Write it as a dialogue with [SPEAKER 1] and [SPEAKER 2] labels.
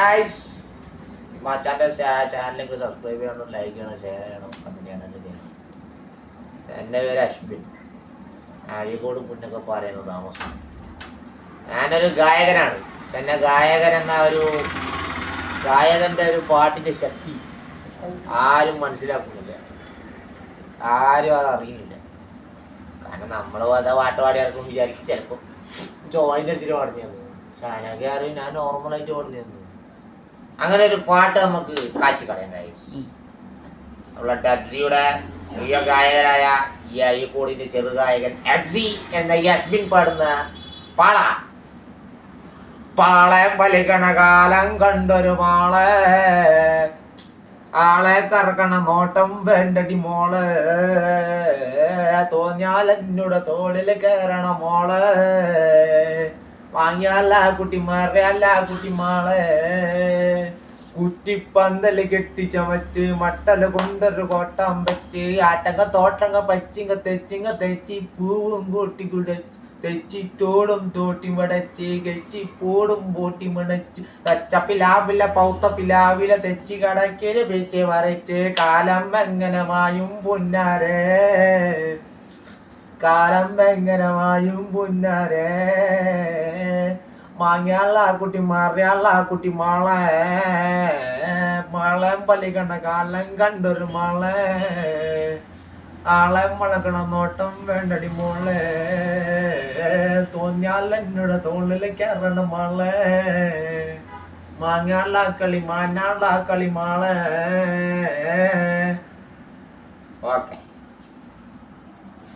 [SPEAKER 1] Guys. മച്ചാൻ്റെ ചാനലിലേക്ക് subscribe ചെയ്യണം, like ചെയ്യണം, ഷെയർ ചെയ്യണം, കമൻറ്റ് ചെയ്യണം ചെയ്യണം. എൻ്റെ പേര് അശ്വിൻ. അഴീക്കോട് മുന്നൊക്കെ പറയുന്നത് താമസം. ഞാനൊരു ഗായകനാണ്. പക്ഷെ എന്നെ ഗായകൻ എന്ന ഒരു ഗായകൻ്റെ ഒരു പാട്ടിൻ്റെ ശക്തി ആരും മനസ്സിലാക്കുന്നില്ല, ആരും അത് അറിയുന്നില്ല. കാരണം നമ്മൾ അതാ പാട്ട് പാടി ഇറക്കും വിചാരിക്കും ചിലപ്പോൾ ജോയിൻ്റ് അടിച്ചിട്ട് പാടുന്നു തന്നു. ഷാനൊക്കെ അറിയും ഞാൻ നോർമലായിട്ട് പാടുന്നു തന്നു. അങ്ങനെ ഒരു പാട്ട് നമുക്ക് കാച്ചി കളയാൻ കഴിയും. നമ്മളെ ടബ്സിയുടെ പ്രിയ ഗായകരായ ഈ അഴീക്കോടിൻ്റെ ചെറുഗായകൻ എബ്സി എന്ന ഈ അശ്വിൻ പാടുന്ന പാള. പാളയം വലിക്കണ കാലം കണ്ടൊരു മാളെ, ആളെ കറക്കണ നോട്ടം വേണ്ടടി മോള്, തോന്നിയാൽ എന്നോട് തോളിൽ കയറണ മോള്, വാങ്ങിയല്ല കുട്ടിമാരെ അല്ല കുട്ടിമാളെ, കുറ്റിപ്പന്തല് കെട്ടിച്ചമച്ച് മട്ടല് കൊണ്ടൊരു കോട്ടം വെച്ച്, ആട്ടങ്ക തോട്ടങ്ക പച്ചിങ്ക തെച്ചിങ്ക തെച്ചി പൂവും കൂട്ടി കുടച്ച്, തെച്ചിത്തോടും തോട്ടി മടച്ച്, കെച്ചി പോടും പോട്ടി മണച്ച്, തച്ചപ്പിലാവില പൗത്തപ്പിലാവില തെച്ചി കടക്കല് വെച്ച് വരച്ച്, കാലം എങ്ങനമായും പുന്നാരേ, കാലം എങ്ങനമായും പുന്നാരേ, മാങ്ങിയാള കുട്ടി മാറിയാള കുട്ടി മാളെ, മാളം പലിക്കണ കാലം കണ്ടൊരു മാളെ, ആളെ വളക്കണ നോട്ടം വേണ്ടടി മോളെ, തോന്നിയാൽ എന്നോട് തോളില് കയറണ മാളെ, മാങ്ങാള കളി മാനാള കളി മാളെ. ഓക്കെ.